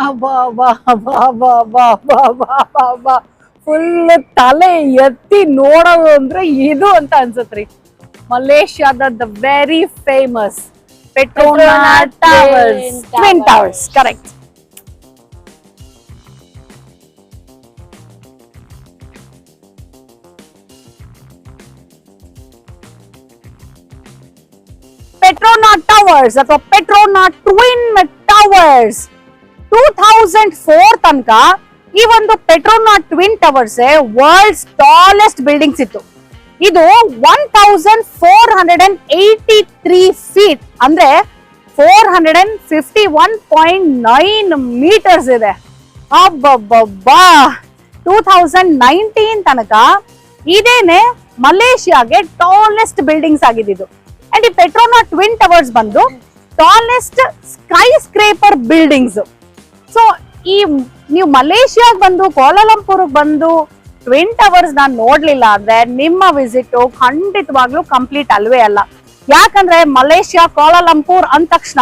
ಅಬ್ಬಾ ಬಾ ಬಾ ಬಾ ಬಾ ಬಾ ಬಾ ಬಾ ಬಾ ಫುಲ್ ತಲೆ ಎತ್ತಿ ನೋಡೋದು ಅಂದ್ರೆ ಇದು ಅಂತ ಅನ್ಸತ್ರಿ. ಮಲೇಷ್ಯಾದ the very famous Petronas towers, twin towers, correct. Petronas towers ಅಥವಾ ಪೆಟ್ರೋನಾಸ್ ಟ್ವಿನ್ ಟವರ್ಸ್ 2004 ತನಕ ಈ ಒಂದು Petronas twin towers world's tallest buildings ಇತ್ತು. ಇದು 1483 ಫೀಟ್ ಅಂದ್ರೆ 451.9 ಮೀಟರ್ಸ್ ಇದೆ. ಅಬ್ಬಬ್ಬಬ್ಬಾ 2019 ತನಕ ಇದೇನೆ ಮಲೇಷಿಯಾಗೆ ಟಾಲೆಸ್ಟ್ ಬಿಲ್ಡಿಂಗ್ಸ್ ಆಗಿದ್ದು. ಅಂಡ್ ಈ ಪೆಟ್ರೋನಾಸ್ ಟ್ವಿನ್ ಟವರ್ಸ್ ಬಂದು tallest sky scraper buildings. So ಈ ನೀವು ಮಲೇಷಿಯಾಗ ಬಂದು ಕೋಲಾಲಂಪುರ್ ಬಂದು ಟ್ವಿನ್ ಟವರ್ಸ್ ನಾನು ನೋಡ್ಲಿಲ್ಲ ಅಂದ್ರೆ ನಿಮ್ಮ ವಿಸಿಟ್ ಖಂಡಿತವಾಗ್ಲೂ ಕಂಪ್ಲೀಟ್ ಅಲ್ವೇ ಅಲ್ಲ. ಯಾಕಂದ್ರೆ ಮಲೇಷಿಯಾ ಕೋಲಾಲಂಪುರ್ ಅಂದ ತಕ್ಷಣ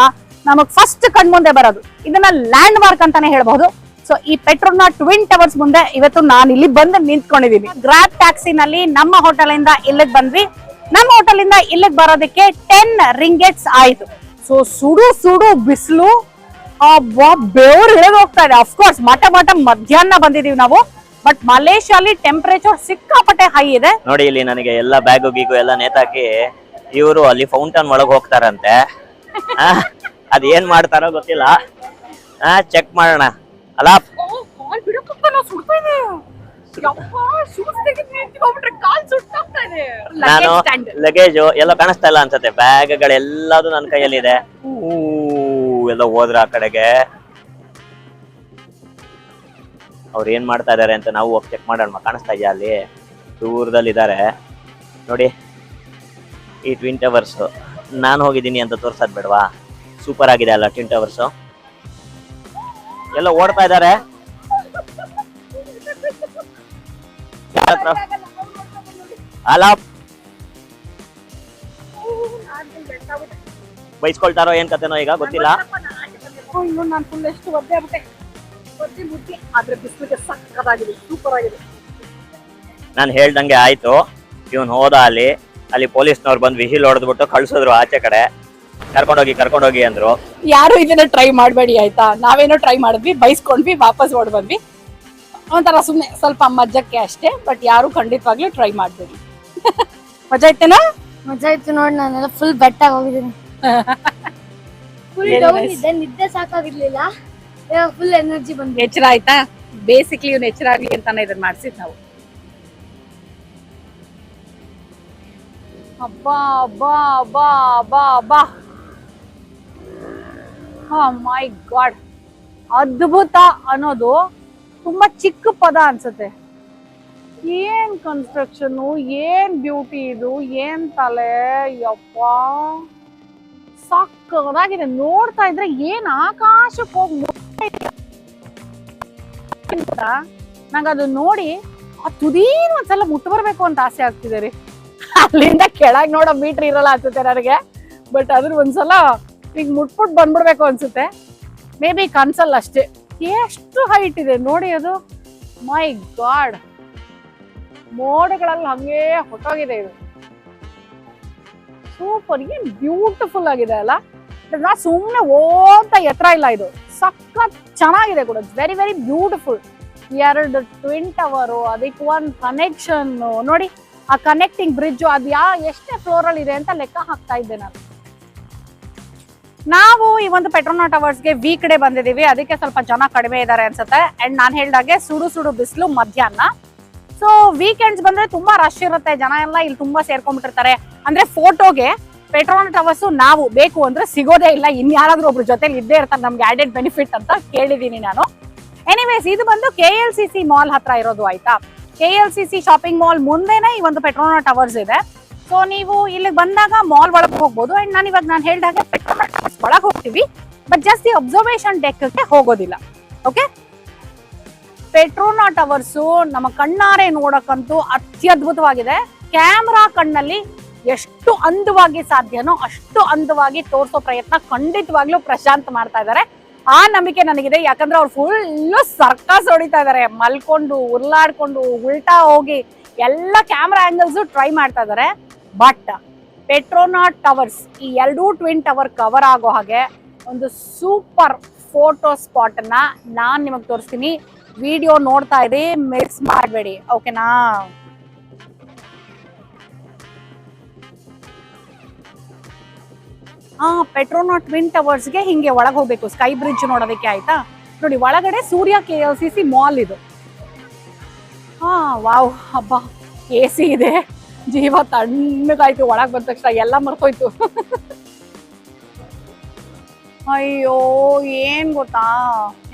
ನಮಗ್ ಫಸ್ಟ್ ಕಣ್ಮುಂದೆ ಬರೋದು ಇದನ್ನ ಲ್ಯಾಂಡ್ ಮಾರ್ಕ್ ಅಂತಾನೆ ಹೇಳ್ಬಹುದು. ಸೊ ಈ ಪೆಟ್ರೋನಾಸ್ ಟ್ವಿನ್ ಟವರ್ಸ್ ಮುಂದೆ ಇವತ್ತು ನಾನು ಇಲ್ಲಿ ಬಂದು ನಿಂತ್ಕೊಂಡಿದೀನಿ. ಗ್ರಾಬ್ ಟ್ಯಾಕ್ಸಿನಲ್ಲಿ ನಮ್ಮ ಹೋಟೆಲ್ ಇಂದ ಇಲ್ಲಿಗೆ ಬಂದ್ವಿ. ನಮ್ಮ ಹೋಟೆಲ್ ಇಂದ ಇಲ್ಲಿಗೆ ಬರೋದಕ್ಕೆ 10 ರಿಂಗೆಟ್ಸ್ ಆಯ್ತು. ಸೊ ಸುಡು ಸುಡು ಬಿಸಿಲು, ಬೆವರು ಇಳಿದು ಹೋಗ್ತಾ ಇದೆ. ಅಫ್ಕೋರ್ಸ್ ಮಠ ಮಧ್ಯಾಹ್ನ ಬಂದಿದೀವಿ ನಾವು, ಬಟ್ ಮಲೇಷಿಯಾಲಿ ಟೆಂಪರೇಚರ್ ಸಿಕ್ಕಾಪಟ್ಟೆ ಹೈ ಇದೆ. ನೋಡಿ ಇಲ್ಲಿ ನನಗೆ ಎಲ್ಲ ಬ್ಯಾಗು ಗೀಗು ಎಲ್ಲ ನೇತಾಕಿ ಇವರು ಅಲ್ಲಿ ಫೌಂಟನ್ ಒಳಗೆ ಹೋಗ್ತಾರಂತೆ. ಅದೇನ್ ಮಾಡ್ತಾರೋ ಗೊತ್ತಿಲ್ಲ, ಚೆಕ್ ಮಾಡೋಣ ಅಲ್ಲ. ನಾನು ಲಗೇಜು ಎಲ್ಲ ಕಾಣಿಸ್ತಾ ಇಲ್ಲ ಅನ್ಸತ್ತೆ, ಬ್ಯಾಗ್ಗಳೆಲ್ಲದು ನನ್ನ ಕೈಯಲ್ಲಿದೆ. ಎಲ್ಲ ಹೋದ್ರ ಆ ಕಡೆಗೆ ಅವ್ರು ಏನ್ ಮಾಡ್ತಾ ಇದಾರೆ ಅಂತ ನಾವು ಹೋಗಿ ಚೆಕ್ ಮಾಡೋಣ. ಕಾಣಿಸ್ತಾ ಇದೆಯಾ ಅಲ್ಲಿ ದೂರದಲ್ಲಿ ಇದಾರೆ ನೋಡಿ ಈ ಟ್ವಿನ್ ಟವರ್ಸ್. ನಾನು ಹೋಗಿದ್ದೀನಿ ಅಂತ ತೋರ್ಸದ್ ಬೇಡವಾ? ಸೂಪರ್ ಆಗಿದೆ ಅಲ್ಲ ಟ್ವಿನ್ ಟವರ್ಸ್. ಎಲ್ಲ ಓಡ್ತಾ ಇದಾರೆ. ಅಲ್ಲ ಬೈಸ್ಕೊಳ್ತಾರೋ ಏನ್ ಕತೆನೋ ಈಗ ಗೊತ್ತಿಲ್ಲ. ನಾನು ಹೇಳ್ದಂಗೆ ಆಯ್ತು. ಇವನ್ ಹೋದ ಅಲ್ಲಿ ಪೊಲೀಸ್ನವ್ರು ಬಂದು ವಿಹಿಲ್ ಹೊಡೆದ್ಬಿಟ್ಟು ಕಳ್ಸಿದ್ರು ಆಚೆ ಕಡೆ. ಕರ್ಕೊಂಡೋಗಿ ಅಂದ್ರು. ಯಾರು ಇದನ್ನ ಟ್ರೈ ಮಾಡ್ಬೇಡಿ ಆಯ್ತಾ. ನಾವೇನೋ ಟ್ರೈ ಮಾಡಿದ್ವಿ, ಬೈಸ್ಕೊಂಡ್ವಿ, ವಾಪಸ್ ಓಡ್ ಬಂದ್ವಿ. ಒಂಥರ ಸುಮ್ನೆ ಸ್ವಲ್ಪ ಮಜ್ಜಕ್ಕೆ ಅಷ್ಟೇ, ಬಟ್ ಯಾರು ಖಂಡಿತವಾಗ್ಲೂ ಟ್ರೈ ಮಾಡ್ಬೇಡಿ. ಮಜಾ ಇತ್ತೇನಾ? ಮಜಾ ಇತ್ತು ನೋಡಿ. ನಾನೆಲ್ಲ ಫುಲ್ ಬೆಟ್ಟಾಗಿ ಹೋಗಿದ್ದೀನಿ. ಫುಲ್ ಡೌನ್ ಇದ್ದೆ, ನಿದ್ದೆ ಸಾಕಾಗಿರ್ಲಿಲ್ಲ. ಫುಲ್ ಎನರ್ಜಿ ಬಂತು. ಎಚ್ಚರ ಆಯ್ತಾ? ಬೇಸಿಕ್ಲಿ ಇವ್ನು ಎಚ್ಚರ ಆಗ್ಲಿ ಅಂತಾನೆ ಇದನ್ನ ಮಾಡ್ಸಿದ್ ನಾವು. ಅಬ್ಬಾ ಅಬ್ಬಾ ಅಬ್ಬಾ ಅಬ್ಬಾ ಅಬ್ಬಾ, ಮೈ ಗಾಡ್. ಅದ್ಭುತ ಅನ್ನೋದು ತುಂಬಾ ಚಿಕ್ಕ ಪದ ಅನ್ಸುತ್ತೆ. ಏನ್ ಕನ್ಸ್ಟ್ರಕ್ಷನ್, ಏನ್ ಬ್ಯೂಟಿ ಇದು, ಏನ್ ತಲೆ, ಯಪ್ಪ ಸಕ್ಕದಾಗಿದೆ. ನೋಡ್ತಾ ಇದ್ರೆ ಏನ್ ಆಕಾಶಕ್ಕೆ ಹೋಗಿ ನಂಗೆ ಅದು ನೋಡಿ ಆ ತುದೀನ್ ಒಂದ್ಸಲ ಮುಟ್ಟು ಬರ್ಬೇಕು ಅಂತ ಆಸೆ ಆಗ್ತಿದೆ ರೀ. ಅಲ್ಲಿಂದ ಕೆಳಗ್ ನೋಡೋ ಮೀಟರ್ ಇರಲ್ಲ ಅನ್ಸುತ್ತೆ ನನಗೆ, ಬಟ್ ಅದ್ರ ಒಂದ್ಸಲ ಈಗ ಮುಟ್ಬಿಟ್ಟು ಬಂದ್ಬಿಡ್ಬೇಕು ಅನ್ಸುತ್ತೆ. ಮೇ ಬಿ ಕನ್ಸಲ್ಲ ಅಷ್ಟೇ. ಎಷ್ಟು ಹೈಟ್ ಇದೆ ನೋಡಿ ಅದು. ಮೈ ಗಾಡ್, ಮೋಡಗಳಲ್ಲಿ ಹಂಗೆ ಹೊಟ್ಟೋಗಿದೆ ಇದು. ಸೂಪರ್, ಏನ್ ಬ್ಯೂಟಿಫುಲ್ ಆಗಿದೆ ಅಲ್ಲ. ನಾ ಸುಮ್ನೆ ಓಂತ ಎತ್ತರ ಇಲ್ಲ, ಇದು ಸಖತ್ ಚೆನ್ನಾಗಿದೆ ಕೂಡ. Very very beautiful. 2 twin tower, ಅದಕ್ಕೆ ಒಂದು ಕನೆಕ್ಷನ್ ನೋಡಿ. ಆ ಕನೆಕ್ಟಿಂಗ್ ಬ್ರಿಡ್ಜ್ ಅದು ಎಷ್ಟೇ ಫ್ಲೋರ್ ಅಲ್ಲಿ ಇದೆ ಅಂತ ಲೆಕ್ಕ ಹಾಕ್ತಾ ಇದ್ದೆ ನಾನು. ನಾವು ಈ ಒಂದು ಪೆಟ್ರೋನಾಸ್ ಟವರ್ಸ್ಗೆ ವೀಕ್ ಡೇ ಬಂದಿದೀವಿ, ಅದಕ್ಕೆ ಸ್ವಲ್ಪ ಜನ ಕಡಿಮೆ ಇದಾರೆ ಅನ್ಸುತ್ತೆ. ಅಂಡ್ ನಾನು ಹೇಳ್ದಾಗೆ ಸುಡು ಸುಡು ಬಿಸಿಲು ಮಧ್ಯಾಹ್ನ. ಸೊ ವೀಕೆಂಡ್ಸ್ ಬಂದ್ರೆ ತುಂಬಾ ರಶ್ ಇರುತ್ತೆ, ಜನ ಎಲ್ಲ ಇಲ್ಲಿ ತುಂಬಾ ಸೇರ್ಕೊಂಡ್ಬಿಟ್ಟಿರ್ತಾರೆ. ಅಂದ್ರೆ ಫೋಟೋಗೆ ಪೆಟ್ರೋನಾಸ್ ಟವರ್ಸ್ ನಾವು ಬೇಕು ಅಂದ್ರೆ ಸಿಗೋದೇ ಇಲ್ಲ, ಇನ್ಯಾರಾದ್ರೂ ಒಬ್ರು ಜೊತೆಲಿ ಇದ್ದೇ ಇರ್ತಾರೆ, ನಮ್ಗೆ ಆಡೆಡ್ ಬೆನಿಫಿಟ್ ಅಂತ ಕೇಳಿದೀನಿ ನಾನು. ಎನಿವೇಸ್, ಇದು ಬಂದು KLCC ಮಾಲ್ ಹತ್ರ ಇರೋದು ಆಯ್ತಾ. KLCC ಶಾಪಿಂಗ್ ಮಾಲ್ ಮುಂದೆನೆ ಈ ಒಂದು ಪೆಟ್ರೋನಾಸ್ ಟವರ್ಸ್ ಇದೆ. ಸೊ ನೀವು ಇಲ್ಲಿಗೆ ಬಂದಾಗ ಮಾಲ್ ಒಳಗೆ ಹೋಗ್ಬೋದು. ಅಂಡ್ ನಾನು ಹೇಳ್ದಾಗೆ ಪೆಟ್ರೋನಾಸ್ ಟವರ್ಸ್ ಒಳಗೆ ಹೋಗ್ತೀವಿ, ಬಟ್ ಜಸ್ಟ್ ಈ ಅಬ್ಸರ್ವೇಷನ್ ಡೆಕ್ಗೆ ಹೋಗೋದಿಲ್ಲ. ಓಕೆ, ಪೆಟ್ರೋನಾಸ್ ಟವರ್ಸ್ ನಮ್ಮ ಕಣ್ಣಾರೆ ನೋಡಕ್ಕಂತೂ ಅತ್ಯದ್ಭುತವಾಗಿದೆ. ಕ್ಯಾಮ್ರಾ ಕಣ್ಣಲ್ಲಿ ಎಷ್ಟು ಅಂದವಾಗಿ ಸಾಧ್ಯನೋ ಅಷ್ಟು ಅಂದವಾಗಿ ತೋರಿಸೋ ಪ್ರಯತ್ನ ಖಂಡಿತವಾಗ್ಲೂ ಪ್ರಶಾಂತ್ ಮಾಡ್ತಾ ಇದ್ದಾರೆ. ಆ ನಂಬಿಕೆ ನನಗಿದೆ. ಯಾಕಂದ್ರೆ ಅವ್ರು ಫುಲ್ಲು ಸರ್ಕಸ್ ಹೊಡಿತಾ ಇದಾರೆ, ಮಲ್ಕೊಂಡು ಉರ್ಲಾಡ್ಕೊಂಡು ಉಲ್ಟಾ ಹೋಗಿ ಎಲ್ಲ ಕ್ಯಾಮ್ರಾ ಆಂಗಲ್ಸ್ ಟ್ರೈ ಮಾಡ್ತಾ ಇದಾರೆ. ಬಟ್ ಪೆಟ್ರೋನಾಟ್ ಟವರ್ಸ್ ಈ ಎರಡೂ ಟ್ವಿನ್ ಟವರ್ ಕವರ್ ಆಗೋ ಹಾಗೆ ಒಂದು ಸೂಪರ್ ಫೋಟೋ ಸ್ಪಾಟ್ ಅನ್ನ ನಾನ್ ನಿಮಗ್ ತೋರಿಸ್ತೀನಿ. ವಿಡಿಯೋ ನೋಡ್ತಾ ಇರಿ, ಮಿಸ್ ಮಾಡಬೇಡಿ, ಓಕೆನಾ? ಪೆಟ್ರೋನಾಟ್ ಟ್ವಿನ್ ಟವರ್ಸ್ಗೆ ಹಿಂಗೆ ಒಳಗೆ ಹೋಗ್ಬೇಕು, ಸ್ಕೈ ಬ್ರಿಡ್ಜ್ ನೋಡೋದಕ್ಕೆ. ಆಯ್ತಾ ನೋಡಿ, ಒಳಗಡೆ ಸೂರ್ಯ KLCC ಮಾಲ್ ಇದು. ವಾವ್, ಹಬ್ಬ AC ಇದೆ, ಜೀವ ತಣ್ಣಗಾಯ್ತು. ಒಳಗೆ ಬಂದ ತಕ್ಷಣ ಎಲ್ಲ ಮರ್ತೋಯ್ತು. ಅಯ್ಯೋ, ಏನ್ ಗೊತ್ತಾ,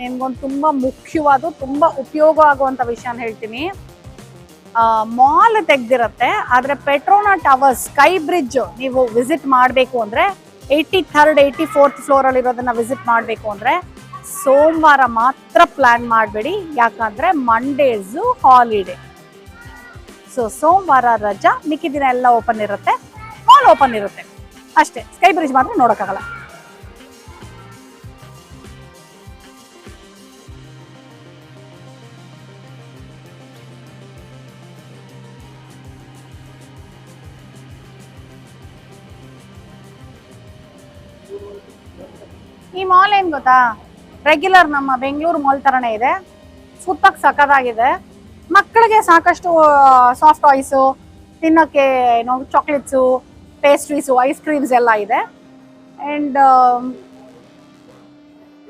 ನಿಮ್ಗೊಂದು ತುಂಬಾ ಮುಖ್ಯವಾದ ತುಂಬಾ ಉಪಯೋಗ ಆಗುವಂತ ವಿಷಯನ ಹೇಳ್ತೀನಿ. ಮಾಲ್ ತೆಗ್ದಿರತ್ತೆ, ಆದ್ರೆ ಪೆಟ್ರೋನಾಟ್ ಟವರ್ಸ್ ಸ್ಕೈ ಬ್ರಿಡ್ಜ್ ನೀವು ವಿಸಿಟ್ ಮಾಡಬೇಕು ಅಂದ್ರೆ 83rd 84th ಫ್ಲೋರ್ ಅಲ್ಲಿ ಇರೋದನ್ನ ವಿಸಿಟ್ ಮಾಡಬೇಕು ಅಂದ್ರೆ ಸೋಮವಾರ ಮಾತ್ರ ಪ್ಲಾನ್ ಮಾಡಬೇಡಿ. ಯಾಕಂದ್ರೆ ಮಂಡೇಸ್ ಹಾಲಿಡೇ. ಸೊ ಸೋಮವಾರ ರಜಾ, ಮಿಕ್ಕಿ ದಿನ ಎಲ್ಲ ಓಪನ್ ಇರುತ್ತೆ, ಮಾಲ್ ಓಪನ್ ಇರುತ್ತೆ ಅಷ್ಟೇ. ಸ್ಕೈ ಬ್ರಿಡ್ಜ್ ಮಾತ್ರ ನೋಡೋಕ್ಕಾಗಲ್ಲ. ಈ ಮಾಲ್ ಏನ್ ಗೊತ್ತಾ, ರೆಗ್ಯುಲರ್ ನಮ್ಮ ಬೆಂಗಳೂರು ಮಾಲ್ ತರನೇ ಇದೆ. ಸುತ್ತಕ್ಕೆ ಸಕ್ಕದಾಗಿದೆ. ಮಕ್ಕಳಿಗೆ ಸಾಕಷ್ಟು ಸಾಫ್ಟ್ ಟಾಯ್ಸು, ತಿನ್ನೋಕ್ಕೆ ಏನೋ ಚಾಕ್ಲೇಟ್ಸು, ಪೇಸ್ಟ್ರೀಸು, ಐಸ್ ಕ್ರೀಮ್ಸ್ ಎಲ್ಲ ಇದೆ. And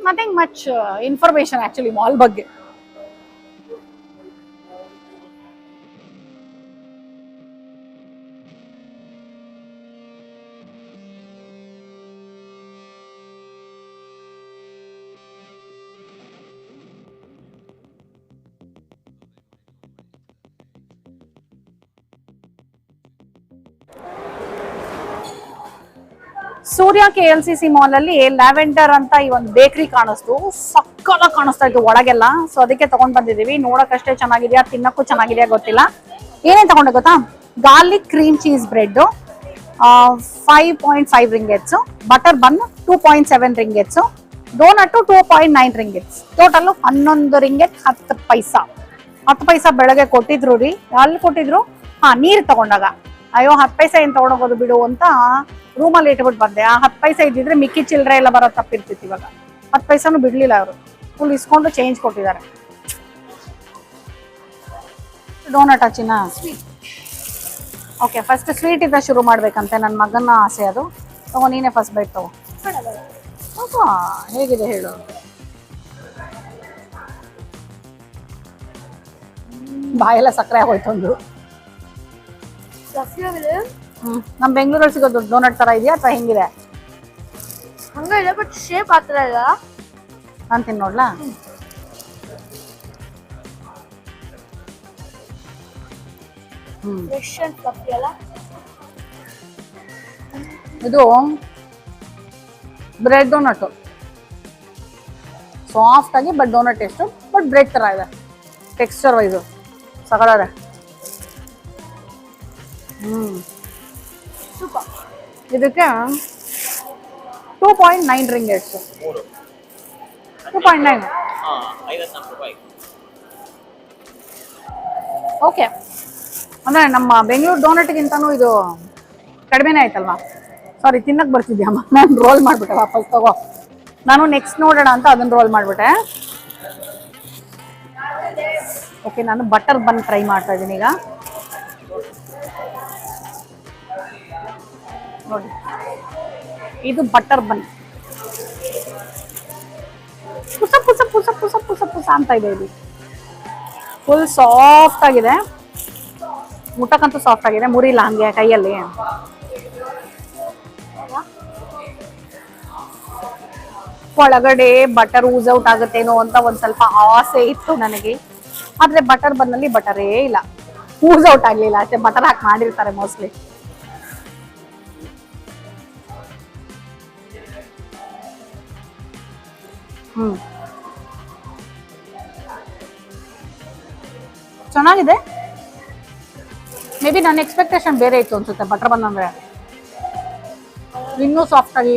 nothing much information actually mall ಬಗ್ಗೆ. ಸೂರ್ಯ KLCC ಮಾಲ್ ಅಲ್ಲಿ ಲ್ಯಾವೆಂಡರ್ ಅಂತ ಈ ಒಂದು ಬೇಕರಿ ಕಾಣಿಸ್ತು. ಸಕ್ಕಲ ಕಾಣಿಸ್ತಾ ಇತ್ತು ಒಳಗೆಲ್ಲ. ಸೊ ಅದಕ್ಕೆ ತಗೊಂಡ್ ಬಂದಿದೀವಿ. ನೋಡಕ್ಕಷ್ಟೇ ಚೆನ್ನಾಗಿದ್ಯಾ, ತಿನ್ನಕ್ಕೂ ಚೆನ್ನಾಗಿದೆಯಾ ಗೊತ್ತಿಲ್ಲ. ಏನೇನ್ ತಗೊಂಡೆ ಗೊತ್ತಾ, garlic cream cheese bread 5.5 ringgits, butter bun 2.7 ringgits, donut 2.9 ringgits, total 11 ringgit 10 paisa. 10 paisa ಬೆಳಗ್ಗೆ ಕೊಟ್ಟಿದ್ರು ರೀ. ಅಲ್ಲಿ ಕೊಟ್ಟಿದ್ರು, ನೀರ್ ತಗೊಂಡಾಗ ಅಯ್ಯೋ 10 ಪೈಸಾ ಏನ್ ತಗೊಂಡೋಗೋದು ಬಿಡು ಅಂತ ರೂಮಲ್ಲಿ ಇಟ್ಬಿಟ್ಟು ಬಂದೆ. ಆ 10 ಪೈಸಾ ಇದ್ದಿದ್ರೆ ಮಿಕ್ಕಿ ಚಿಲ್ಲರೆ ಎಲ್ಲ ಬರೋದು ತಪ್ಪಿರ್ತಿತ್ತು. ಇವಾಗ 10 ಪೈಸಾನು ಬಿಡ್ಲಿಲ್ಲ ಅವರು, ಫುಲ್ ಇಸ್ಕೊಂಡು ಚೇಂಜ್ ಕೊಟ್ಟಿದ್ದಾರೆ. ಡೋನಟ್ ಹಚ್ಚಿನ ಓಕೆ, ಫಸ್ಟ್ ಸ್ವೀಟ್ ಇಂದ ಶುರು ಮಾಡ್ಬೇಕಂತೆ. ನನ್ನ ಮಗನ ಆಸೆ ಅದು. ತಗೋ, ನೀನೇ ಫಸ್ಟ್ ಬೈಟ್ ತಗೋ. ಹೇಗಿದೆ ಹೇಳು. ಬಾಯೆಲ್ಲ ಸಕ್ಕರೆ ಆಗೋಯ್ತು ಒಂದು. ನಮ್ಮ ಬೆಂಗಳೂರಲ್ಲಿ ಸಿಗೋದು ಡೋನಟ್ ತರ ಇದೆಯಾ ಅಥವಾ ಹೆಂಗಿದೆ? ಹಂಗಿದೆ, ಬಟ್ ಶೇಪ್ ಆ ಥರ ಇಲ್ಲ. ಅಂತೀನಿ ನೋಡ್ಲಾ. ಇದು ಬ್ರೆಡ್ ಡೋನಟ್, ಸಾಫ್ಟ್ ಆಗಿ but doughnut taste, but bread ತರ ಇದೆ ಟೆಕ್ಸ್ಚರ್ ವೈಸು. ಸಕಲಾರೆ. ಇದಕ್ಕೆ 2.9 ರಿಂಗೆಟ್ಸ್. 2.9 ಓಕೆ. ಅಂದ್ರೆ ನಮ್ಮ ಬೆಂಗಳೂರು ಡೋನಟ್ಗಿಂತನೂ ಇದು ಕಡಿಮೆನೇ ಆಯ್ತಲ್ವಾ? ಸಾರಿ, ತಿನ್ನಕ್ ಬರ್ತಿದ್ಯಮ್ಮ, ನಾನು ರೋಲ್ ಮಾಡ್ಬಿಟ್ಟೆ. ವಾಪಸ್ ತಗೋ. ನಾನು ನೆಕ್ಸ್ಟ್ ನೋಡೋಣ ಅಂತ ಅದನ್ನ ರೋಲ್ ಮಾಡ್ಬಿಟ್ಟೆ. ಓಕೆ, ನಾನು ಬಟರ್ ಬನ್ ಟ್ರೈ ಮಾಡ್ತಾ ಇದ್ದೀನಿ ಈಗ. ನೋಡಿ, ಇದು ಬಟರ್ ಬನ್. ಪುಸ ಪುಸ ಪುಸ ಪುಸ ಪುಸ ಪುಸ ಅಂತ ಇದೆ. ಇದು ಫುಲ್ ಸಾಫ್ಟ್ ಆಗಿದೆ, ಮುಟ್ಟಕ್ಕಂತೂ ಸಾಫ್ಟ್ ಆಗಿದೆ, ಮುರಿಲ್ಲ ಹಂಗೆ ಕೈಯಲ್ಲಿ. ಒಳಗಡೆ ಬಟರ್ ಯೂಸ್ ಔಟ್ ಆಗುತ್ತೇನೋ ಅಂತ ಒಂದ್ ಸ್ವಲ್ಪ ಆಸೆ ಇತ್ತು ನನಗೆ. ಆದ್ರೆ ಬಟರ್ ಬನ್ನಲ್ಲಿ ಬಟರೇ ಇಲ್ಲ, ಯೂಸ್ ಔಟ್ ಆಗ್ಲಿಲ್ಲ ಅಷ್ಟೇ. ಬಟರ್ ಹಾಕಿ ಮಾಡಿರ್ತಾರೆ ಮೋಸ್ಟ್ಲಿ. ಚೆನ್ನಾಗಿದೆ. ಮೇ ಬಿ ನನ್ನ ಎಕ್ಸ್ಪೆಕ್ಟೇಷನ್ ಬೇರೆ ಇತ್ತು ಅನ್ಸುತ್ತೆ. ಬಟರ್ ಬನ್ ಅಂದ್ರೆ ಇನ್ನೂ ಸಾಫ್ಟ್ ಆಗಿ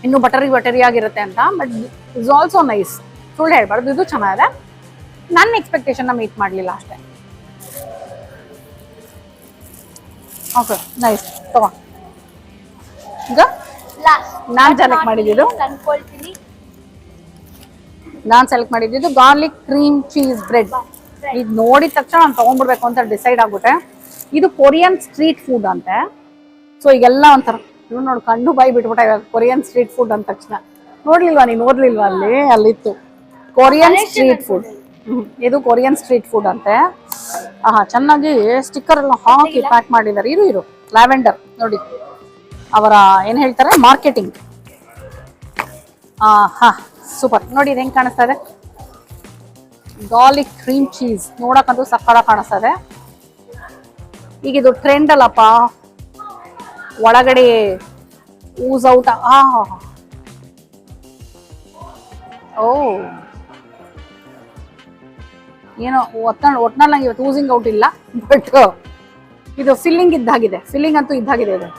ಇನ್ನು ಬಟರಿ ಆಗಿರುತ್ತೆ ಅಂತ. ಬಟ್ ಇಸ್ ಆಲ್ಸೋ ನೈಸ್, ಸುಳ್ಳು ಹೇಳ್ಬಾರ್ದು, ಇದು ಚೆನ್ನಾಗಿದೆ. ನನ್ನ ಎಕ್ಸ್ಪೆಕ್ಟೇಷನ್ನ ಮೀಟ್ ಮಾಡಲಿಲ್ಲ ಅಷ್ಟೇ. ಓಕೆ ನೈಸ್, ತಗೋ. ಈಗ ನಾನು ಸೆಲೆಕ್ಟ್ ಮಾಡಿದ್ದು ಅನ್ಕೊಳ್ತೀನಿ. Garlic cream cheese bread. ಇದು ನೋಡಿದ ತಕ್ಷಣ ನಾನು ತಗೊಂಡ್ಬಿಡ್ಬೇಕು ಅಂತ ಡಿಸೈಡ್ ಆಗ್ಬಿಟ್ಟೆ. ಇದು ಕೊರಿಯನ್ ಸ್ಟ್ರೀಟ್ ಫುಡ್ ಅಂತೆ. ಸೊ ಈಗೆಲ್ಲ ಒಂಥರ ಇವ್ ನೋಡಿ ಕಣ್ಣು ಬಾಯಿ ಬಿಟ್ಬಿಟ್ಟ ಇವಾಗ ಕೊರಿಯನ್ ಸ್ಟ್ರೀಟ್ ಫುಡ್ ಅಂದ ತಕ್ಷಣ. ನೋಡ್ಲಿಲ್ವಾ ನೀನು? ಓದ್ಲಿಲ್ವಾ? ಅಲ್ಲಿತ್ತು ಕೊರಿಯನ್ ಸ್ಟ್ರೀಟ್ ಫುಡ್. ಇದು ಕೊರಿಯನ್ ಸ್ಟ್ರೀಟ್ ಫುಡ್ ಅಂತೆ. ಚೆನ್ನಾಗಿ ಸ್ಟಿಕ್ಕರ್ ಎಲ್ಲ ಹಾಕಿ ಪ್ಯಾಕ್ ಮಾಡಿದ್ದಾರೆ. ಇರು ಲ್ಯಾವೆಂಡರ್ ನೋಡಿ ಅವರ ಏನ್ ಹೇಳ್ತಾರೆ ಮಾರ್ಕೆಟಿಂಗ್. ಸೂಪರ್. ನೋಡಿ ಇದು ಹೆಂಗ್ ಕಾಣಿಸ್ತಾ ಇದೆ, ಗಾರ್ಲಿಕ್ ಕ್ರೀಮ್ ಚೀಸ್. ನೋಡಕ್ಕಂತೂ ಸಕ್ಕಳ ಕಾಣಿಸ್ತಾ ಇದೆ. ಈಗ ಇದು ಟ್ರೆಂಡ್ ಅಲ್ಲಪ್ಪ, ಒಳಗಡೆ ಊಸ್ ಔಟ್. ಓ ಏನೋ ಒಟ್ನಲ್ಲಿ ನಂಗೆ ಇವತ್ತು ಊಸಿಂಗ್ ಔಟ್ ಇಲ್ಲ, ಬಟ್ ಇದು ಫಿಲ್ಲಿಂಗ್ ಇದ್ದಾಗಿದೆ. ಫಿಲ್ಲಿಂಗ್ ಅಂತೂ ಇದ್ದಾಗಿದೆ ಇದು.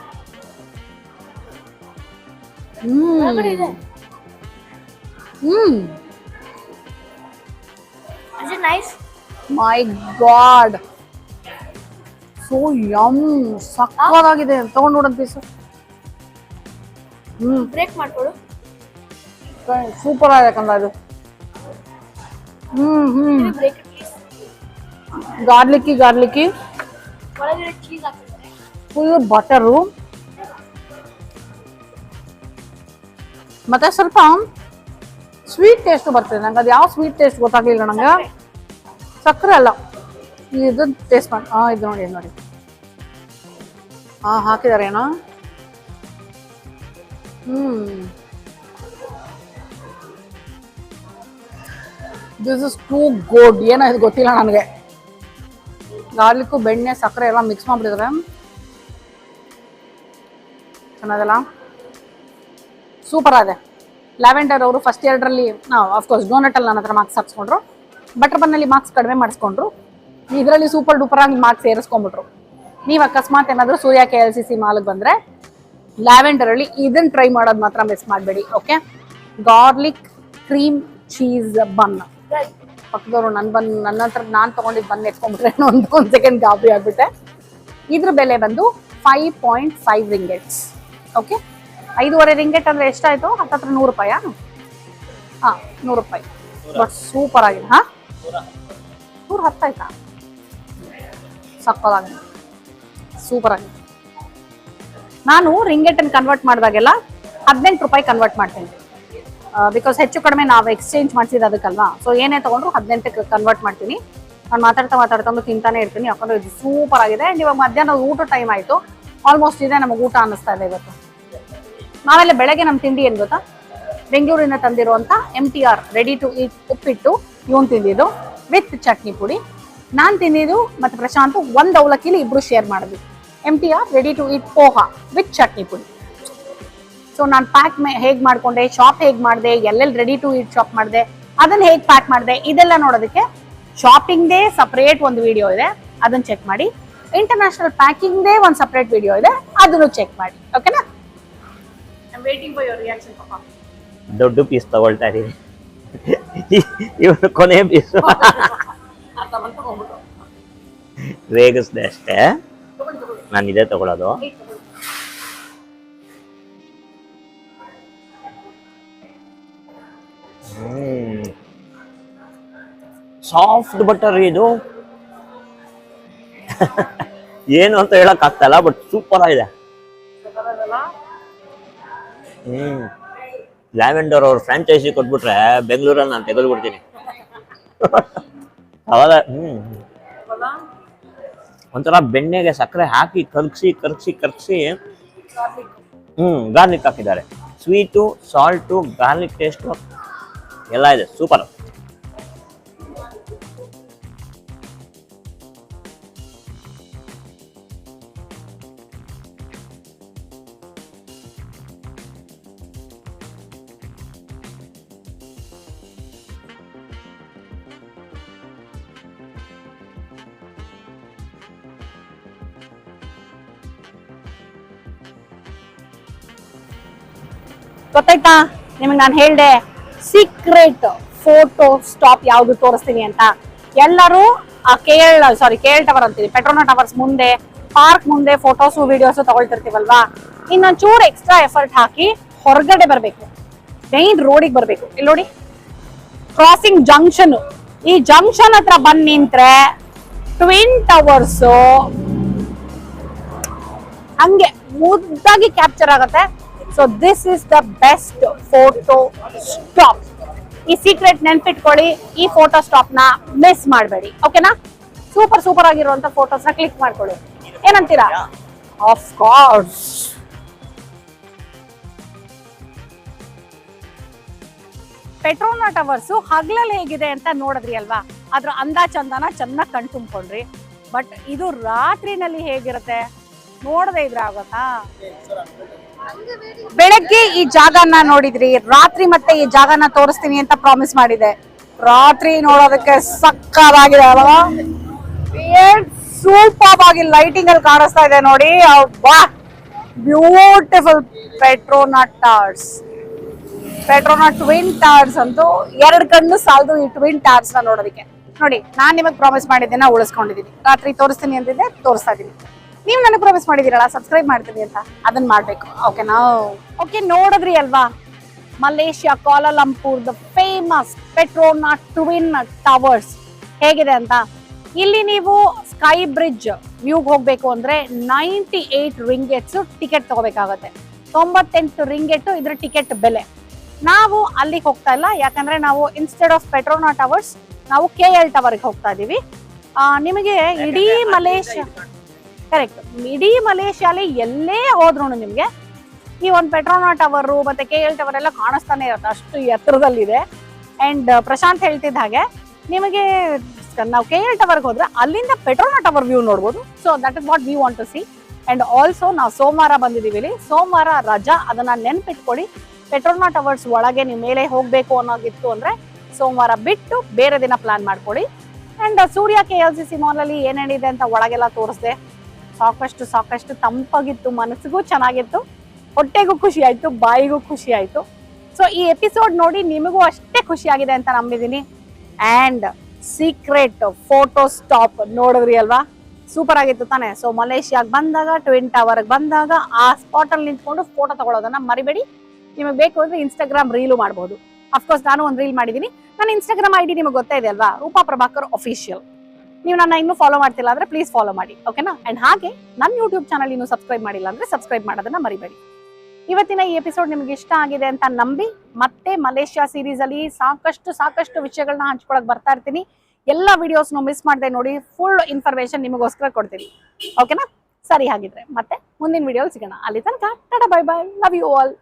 ಮೈ ಗಾಡ್, ಸೋ ಯಮ್, ಸಕ್ಕತ್ತಾಗಿದೆ. ತಗೊಂಡು ನೋಡೋದು ಪೀಸು. ಬ್ರೇಕ್ ಮಾಡ್ಕೊಡು. ಸೂಪರ್ ಆಗಿದೆ ಕಂದ ಅದು. ಗಾರ್ಲಿಕ್ಕಿ ಒಳಗಡೆ ಚೀಸ್ ಹಾಕಿದ್ದಾರೆ, ಫುಲ್ ಬಟರು, ಮತ್ತೆ ಸ್ವಲ್ಪ ಸ್ವೀಟ್ ಟೇಸ್ಟ್ ಬರ್ತದೆ. ನಂಗೆ ಅದು ಯಾವ ಸ್ವೀಟ್ ಟೇಸ್ಟ್ ಗೊತ್ತಾಗ್ಲಿಲ್ಲ ನಂಗೆ. ಸಕ್ಕರೆ ಅಲ್ಲ, ಇದು ಟೇಸ್ಟ್ ಮಾಡಿ. ಇದು ನೋಡಿ ಹಾಕಿದಾರೆ ಏನೋ. This is too good. ಏನೋ ಇದು ಗೊತ್ತಿಲ್ಲ ನನಗೆ. ಗಾರ್ಲಿಕ್ಕು, ಬೆಣ್ಣೆ, ಸಕ್ಕರೆ ಎಲ್ಲ ಮಿಕ್ಸ್ ಮಾಡಿಬಿಟ್ಟಿದ್ರೆ ಚೆನ್ನಾಗಲ್ಲ, ಸೂಪರ್ ಆಗಿದೆ. ಲ್ಯಾವೆಂಡರ್ ಅವರು ಫಸ್ಟ್ ಎರಡರಲ್ಲಿ ಅಫ್ಕೋರ್ಸ್ ಡೋನಟಲ್ಲಿ ನನ್ನ ಹತ್ರ ಮಾರ್ಕ್ಸ್ ಹಾಕ್ಸ್ಕೊಂಡ್ರು, ಬಟರ್ ಬನ್ನಲ್ಲಿ ಮಾರ್ಕ್ಸ್ ಕಡಿಮೆ ಮಾಡಿಸ್ಕೊಂಡ್ರು, ಇದರಲ್ಲಿ ಸೂಪರ್ ಡೂಪರ್ ಆಗಿ ಮಾರ್ಕ್ಸ್ ಸೇರಿಸ್ಕೊಂಡ್ಬಿಟ್ರು. ನೀವು ಅಕಸ್ಮಾತ್ ಏನಾದರೂ ಸೂರ್ಯ KLCC ಮಾಲ್ಗೆ ಬಂದರೆ ಲ್ಯಾವೆಂಡರಲ್ಲಿ ಇದನ್ನು ಟ್ರೈ ಮಾಡೋದು ಮಾತ್ರ ಮಿಸ್ ಮಾಡಬೇಡಿ. ಓಕೆ, ಗಾರ್ಲಿಕ್ ಕ್ರೀಮ್ ಚೀಸ್ ಬನ್. ಪಕ್ಕದವರು ನನ್ನ ಹತ್ರ ನಾನು ತೊಗೊಂಡಿದ್ದು ಬನ್ ಎತ್ಕೊಂಡ್ಬಿಟ್ರೆ ಒಂದು ಸೆಕೆಂಡ್ ಗಾಬರಿ ಆಗ್ಬಿಟ್ಟೆ. ಇದ್ರ ಬೆಲೆ ಬಂದು 5.5 ರಿಂಗೆಟ್ಸ್. ಓಕೆ, 5.5 ರಿಂಗೆಟ್ ಅಂದರೆ ಎಷ್ಟಾಯಿತು? ಹತ್ತತ್ರ 100 ರೂಪಾಯಾ? 100 ರೂಪಾಯಿ. ಬಟ್ ಸೂಪರ್ ಆಗಿದೆ. 110 ಆಯ್ತಾ? ಸಕ್ಕತ್ತಾಗಿದೆ, ಸೂಪರ್ ಆಗಿದೆ. ನಾನು ರಿಂಗೆಟನ್ನು ಕನ್ವರ್ಟ್ ಮಾಡಿದಾಗೆಲ್ಲ 18 ರೂಪಾಯಿ ಕನ್ವರ್ಟ್ ಮಾಡ್ತೀನಿ. ಬಿಕಾಸ್ ಹೆಚ್ಚು ಕಡಿಮೆ ನಾವು ಎಕ್ಸ್ಚೇಂಜ್ ಮಾಡಿಸಿದ ಅದಕ್ಕಲ್ವಾ. ಸೊ ಏನೇ ತೊಗೊಂಡ್ರು 18ಕ್ಕೆ ಕನ್ವರ್ಟ್ ಮಾಡ್ತೀನಿ. ನಾನು ಮಾತಾಡ್ತಾ ತಿಂತಾನೆ ಇರ್ತೀನಿ, ಯಾಕಂದ್ರೆ ಇದು ಸೂಪರ್ ಆಗಿದೆ. ಆ್ಯಂಡ್ ಇವಾಗ ಮಧ್ಯಾಹ್ನ ಊಟ ಟೈಮ್ ಆಯಿತು, ಆಲ್ಮೋಸ್ಟ್ ಇದೆ ನಮಗೆ ಊಟ ಅನ್ನಿಸ್ತಾ ಇದೆ ಇವತ್ತು. ಆಮೇಲೆ ಬೆಳಗ್ಗೆ ನಮ್ಮ ತಿಂಡಿ ಏನು ಗೊತ್ತಾ, ಬೆಂಗಳೂರಿಂದ ತಂದಿರುವಂಥ MTR ರೆಡಿ ಟು ಈಟ್ ಉಪ್ಪಿಟ್ಟು ಇವನು ತಿಂದಿದ್ದು ವಿತ್ ಚಟ್ನಿ ಪುಡಿ. ನಾನು ತಿಂದಿದ್ದು ಮತ್ತು ಪ್ರಶಾಂತ್ ಒಂದು ಅವಲಕ್ಕಿಲಿ ಇಬ್ಬರು ಶೇರ್ ಮಾಡಿದ್ವಿ. MTR ready to eat poha with chutney podi. So ನಾನು ಪ್ಯಾಕ್ ಹೇಗೆ ಮಾಡಿಕೊಂಡೆ, ಶಾಪ್ ಹೇಗೆ ಮಾಡಿದೆ, ಎಲ್ಲೆಲ್ಲಿ ರೆಡಿ ಟು ಈಟ್ ಶಾಪ್ ಮಾಡಿದೆ, ಅದನ್ನು ಹೇಗೆ ಪ್ಯಾಕ್ ಮಾಡಿದೆ, ಇದೆಲ್ಲ ನೋಡೋದಕ್ಕೆ ಶಾಪಿಂಗ್ದೇ ಸಪ್ರೇಟ್ ಒಂದು ವಿಡಿಯೋ ಇದೆ, ಅದನ್ನು ಚೆಕ್ ಮಾಡಿ. ಇಂಟರ್ನ್ಯಾಷನಲ್ ಪ್ಯಾಕಿಂಗ್ದೇ ಒಂದು ಸಪ್ರೇಟ್ ವಿಡಿಯೋ ಇದೆ, ಅದನ್ನು ಚೆಕ್ ಮಾಡಿ. ಓಕೆನಾ? I am waiting for your reaction ಪಾಪ. ದೊಡ್ಡ ಪೀಸ್ ತಗೊಳ್ತಾ ಇದೀವಿ, ಇವನು ಕೊನೆ ಪೀಸು ರೇಗಿಸ್ದೆ ಅಷ್ಟೇ. ನಾನು ಇದೇ ತಗೊಳ್ಳೋದು. ಸಾಫ್ಟ್ ಬಟರ್ ಇದು ಏನು ಅಂತ ಹೇಳಕ್ ಆಗ್ತಲ್ಲ, ಬಟ್ ಸೂಪರ್ ಆಗಿದೆ. ಲ್ಯಾವೆಂಡರ್ ಅವ್ರ ಫ್ರಾಂಚೈಸಿ ಕೊಟ್ಬಿಟ್ರೆ ಬೆಂಗಳೂರಲ್ಲಿ ನಾನು ತೆಗೆದು ಬಿಡ್ತೀನಿ. ಅವಾಗ ಒಂಥರ ಬೆಣ್ಣೆಗೆ ಸಕ್ಕರೆ ಹಾಕಿ ಕರ್ಗಿಸಿ ಗಾರ್ಲಿಕ್ ಹಾಕಿದ್ದಾರೆ. ಸ್ವೀಟು, ಸಾಲ್ಟು, ಗಾರ್ಲಿಕ್ ಟೇಸ್ಟು ಎಲ್ಲ ಇದೆ, ಸೂಪರ್. ಗೊತ್ತಾಯ್ತಾ? ನಿಮಗೆ ನಾನು ಹೇಳ್ದೆ ಸೀಕ್ರೆಟ್ ಫೋಟೋ ಸ್ಟಾಪ್ ಯಾವ್ದು ತೋರಿಸ್ತೀನಿ ಅಂತ. ಎಲ್ಲರೂ ಆ KL ಟವರ್ ಅಂತೀವಿ, ಪೆಟ್ರೋನಾ ಟವರ್ಸ್ ಮುಂದೆ, ಪಾರ್ಕ್ ಮುಂದೆ ಫೋಟೋಸು ವಿಡಿಯೋಸು ತಗೊಳ್ತಿರ್ತೀವಲ್ವಾ, ಇನ್ನೊಂಚೂರು ಎಕ್ಸ್ಟ್ರಾ ಎಫರ್ಟ್ ಹಾಕಿ ಹೊರಗಡೆ ಬರ್ಬೇಕು, ಮೈನ್ ರೋಡಿಗೆ ಬರ್ಬೇಕು. ಇಲ್ಲಿ ನೋಡಿ, ಕ್ರಾಸಿಂಗ್ ಜಂಕ್ಷನ್, ಈ ಜಂಕ್ಷನ್ ಹತ್ರ ಬಂದ್ ನಿಂತ್ರೆ ಟ್ವಿನ್ ಟವರ್ಸ್ ಹಂಗೆ ಮುದ್ದಾಗಿ ಕ್ಯಾಪ್ಚರ್ ಆಗುತ್ತೆ. So this is the best photo stop. ಈ ಸೀಕ್ರೆಟ್ ನೆನ್ಪಿಟ್ಕೊಳ್ಳಿ, ಈ ಫೋಟೋ ಸ್ಟಾಪ್ ನ ಮಿಸ್ ಮಾಡಬೇಡಿ. ಓಕೆನಾ? ಸೂಪರ್ ಆಗಿರುವಂತ ಫೋಟೋಸ್ ನ ಕ್ಲಿಕ್ ಮಾಡ್ಕೊಳ್ಳಿ. ಏನಂತೀರಾ? Of course. ಪೆಟ್ರೋನಾ ಟವರ್ಸ್ ಹಗಲಲ್ಲಿ ಹೇಗಿದೆ ಅಂತ ನೋಡಿದ್ರಿ ಅಲ್ವಾ? ಅದ್ರ ಅಂದ ಚಂದನ ಚೆನ್ನಾಗಿ ಕಣ್ತುಂಬ್ಕೊಂಡ್ರಿ. ಬಟ್ ಇದು ರಾತ್ರಿನಲ್ಲಿ ಹೇಗಿರುತ್ತೆ ನೋಡದೆ ಇದ್ರೆ ಆಗುತ್ತಾ? ಬೆಳಗ್ಗೆ ಈ ಜಾಗನ ನೋಡಿದ್ರಿ, ರಾತ್ರಿ ಮತ್ತೆ ಈ ಜಾಗನ ತೋರಿಸ್ತೀನಿ ಅಂತ ಪ್ರಾಮಿಸ್ ಮಾಡಿದೆ. ರಾತ್ರಿ ನೋಡೋದಕ್ಕೆ ಸಕ್ಕತ್ತಾಗಿದೆ ಅಲ್ವಾ? ಸೂಪರ್ ಆಗಿ ಲೈಟಿಂಗ್ ಅಲ್ಲಿ ಕಾಣಿಸ್ತಾ ಇದೆ ನೋಡಿ. Beautiful Petrona towers. Petrona twin towers ಅಂತೂ 2 ಕಣ್ಣು ಸಾಲದು ಈ ಟ್ವಿನ್ ಟವರ್ಸ್ ನ ನೋಡೋದಕ್ಕೆ. ನೋಡಿ, ನಾನ್ ನಿಮಗೆ ಪ್ರಾಮಿಸ್ ಮಾಡಿದ್ದನ್ನ ಉಳಿಸ್ಕೊಂಡಿದ್ದೀನಿ. ರಾತ್ರಿ ತೋರಿಸ್ತೀನಿ ಅಂತಿದ್ದೆ, ತೋರಿಸ್ತಾ ಇದೀನಿ. ನೀವು ನನಗೆ ಪ್ರಾಮಿಸ್ ಮಾಡಿದಿರಲ್ಲ ಸಬ್ಸ್ಕ್ರೈಬ್ ಮಾಡ್ತೀನಿ ಅಂತ, ಅದನ್ನ ಮಾಡ್ಬೇಕು. ಓಕೆನಾ? ಓಕೆ, ನೋಡಿದ್ರಿ ಅಲ್ವಾ Malaysia Kuala Lumpur the famous Petrona twin towers ಹೇಗಿದೆ ಅಂತ. ಇಲ್ಲಿ ನೀವು ಸ್ಕೈ ಬ್ರಿಡ್ಜ್ ವ್ಯೂಗೆ ಹೋಗ್ಬೇಕು ಅಂದ್ರೆ 98 ರಿಂಗೆಟ್ಸ್ ಟಿಕೆಟ್ ತಗೋಬೇಕಾಗತ್ತೆ. 98 ರಿಂಗೆಟ್ ಇದ್ರ ಟಿಕೆಟ್ ಬೆಲೆ. ನಾವು ಅಲ್ಲಿಗೆ ಹೋಗ್ತಾ ಇಲ್ಲ, ಯಾಕಂದ್ರೆ ನಾವು ಇನ್ಸ್ಟೆಡ್ ಆಫ್ ಪೆಟ್ರೋನಾ ಟವರ್ಸ್ ನಾವು KL ಟವರ್ಗೆ ಹೋಗ್ತಾ ಇದೀವಿ. ನಿಮಗೆ ಇಡೀ ಮಲೇಷಿಯಾ, ಕರೆಕ್ಟ್, ಇಡೀ ಮಲೇಷಿಯಾಲಿ ಎಲ್ಲೇ ಹೋದ್ರು ನಿಮ್ಗೆ ಈ ಒಂದು ಪೆಟ್ರೋನಾ ಟವರ್ ಮತ್ತೆ KL ಟವರ್ ಎಲ್ಲ ಕಾಣಿಸ್ತಾನೆ ಇರುತ್ತೆ, ಅಷ್ಟು ಎತ್ತರದಲ್ಲಿದೆ. ಅಂಡ್ ಪ್ರಶಾಂತ್ ಹೇಳ್ತಿದ್ದ ಹಾಗೆ ನಿಮಗೆ ನಾವು KL ಟವರ್ಗೆ ಹೋದ್ರೆ ಅಲ್ಲಿಂದ ಪೆಟ್ರೋನಾ ಟವರ್ ವ್ಯೂ ನೋಡ್ಬೋದು. So that is what we want to see. And also ನಾವು ಸೋಮವಾರ ಬಂದಿದ್ದೀವಿ ಇಲ್ಲಿ, ಸೋಮವಾರ ರಜಾ, ಅದನ್ನ ನೆನ್ಪಿಟ್ಕೊಳ್ಳಿ. ಪೆಟ್ರೋನಾ ಟವರ್ಸ್ ಒಳಗೆ ನೀವು ಮೇಲೆ ಹೋಗ್ಬೇಕು ಅನ್ನೋದಿತ್ತು ಅಂದ್ರೆ ಸೋಮವಾರ ಬಿಟ್ಟು ಬೇರೆ ದಿನ ಪ್ಲಾನ್ ಮಾಡ್ಕೊಳ್ಳಿ. ಅಂಡ್ ಸೂರ್ಯ KLCC ಮಾಲ್ ಅಲ್ಲಿ ಏನೇನಿದೆ ಅಂತ ಒಳಗೆಲ್ಲ ತೋರಿಸ್ದೆ. ಸಾಕಷ್ಟು ತಂಪಾಗಿತ್ತು, ಮನಸ್ಸಿಗೂ ಚೆನ್ನಾಗಿತ್ತು, ಹೊಟ್ಟೆಗೂ ಖುಷಿ ಆಯ್ತು, ಬಾಯಿಗೂ ಖುಷಿ ಆಯ್ತು. ಸೊ ಈ ಎಪಿಸೋಡ್ ನೋಡಿ ನಿಮಗೂ ಅಷ್ಟೇ ಖುಷಿ ಆಗಿದೆ ಅಂತ ನಂಬಿದ್ದೀನಿ. ಅಂಡ್ ಸೀಕ್ರೆಟ್ ಫೋಟೋ ಸ್ಟಾಪ್ ನೋಡಿದ್ರಿ ಅಲ್ವಾ? ಸೂಪರ್ ಆಗಿತ್ತು ತಾನೆ? ಸೊ ಮಲೇಷಿಯಾಗೆ ಬಂದಾಗ, ಟ್ವಿನ್ ಟವರ್ಗೆ ಬಂದಾಗ ಆ ಸ್ಪಾಟ್ ಅಲ್ಲಿ ನಿಂತ್ಕೊಂಡು ಫೋಟೋ ತಗೊಳ್ಳೋದನ್ನ ಮರಿಬೇಡಿ. ನಿಮಗೆ ಬೇಕು ಅಂದ್ರೆ ಇನ್ಸ್ಟಾಗ್ರಾಮ್ ರೀಲು ಮಾಡಬಹುದು. ಅಫ್ಕೋರ್ಸ್ ನಾನು ಒಂದು ರೀಲ್ ಮಾಡಿದ್ದೀನಿ. ನನ್ನ ಇನ್ಸ್ಟಾಗ್ರಾಮ್ ID ನಿಮಗೆ ಗೊತ್ತಾ ಇದೆ ಅಲ್ವಾ? ರೂಪಾ ಪ್ರಭಾಕರ್ ಅಫಿಷಿಯಲ್. ನೀವು ನನ್ನ ಇನ್ನೂ ಫಾಲೋ ಮಾಡ್ತಿಲ್ಲ ಅಂದ್ರೆ ಪ್ಲೀಸ್ ಫಾಲೋ ಮಾಡಿ. ಓಕೆನಾ? ಅಂಡ್ ಹಾಗೆ ನನ್ನ ಯೂಟ್ಯೂಬ್ ಚಾನಲ್ ಇನ್ನೂ ಸಬ್ಸ್ಕ್ರೈಬ್ ಮಾಡಿಲ್ಲ ಅಂದ್ರೆ ಸಬ್ಸ್ಕ್ರೈಬ್ ಮಾಡೋದನ್ನ ಮರಿಬೇಡಿ. ಇವತ್ತಿನ ಈ ಎಪಿಸೋಡ್ ನಿಮ್ಗೆ ಇಷ್ಟ ಆಗಿದೆ ಅಂತ ನಂಬಿ ಮತ್ತೆ ಮಲೇಷಿಯಾ ಸೀರೀಸ್ ಅಲ್ಲಿ ಸಾಕಷ್ಟು ವಿಷಯಗಳನ್ನ ಹಂಚ್ಕೊಳಕ್ ಬರ್ತಾ ಇರ್ತೀನಿ. ಎಲ್ಲ ವಿಡಿಯೋಸ್ನು ಮಿಸ್ ಮಾಡದೆ ನೋಡಿ, ಫುಲ್ ಇನ್ಫಾರ್ಮೇಶನ್ ನಿಮಗೋಸ್ಕರ ಕೊಡ್ತೀನಿ. ಓಕೆನಾ? ಸರಿ, ಹಾಗಿದ್ರೆ ಮತ್ತೆ ಮುಂದಿನ ವಿಡಿಯೋ ಸಿಗೋಣ. ಅಲ್ಲಿ ತನಕ tata, bye bye, love you all.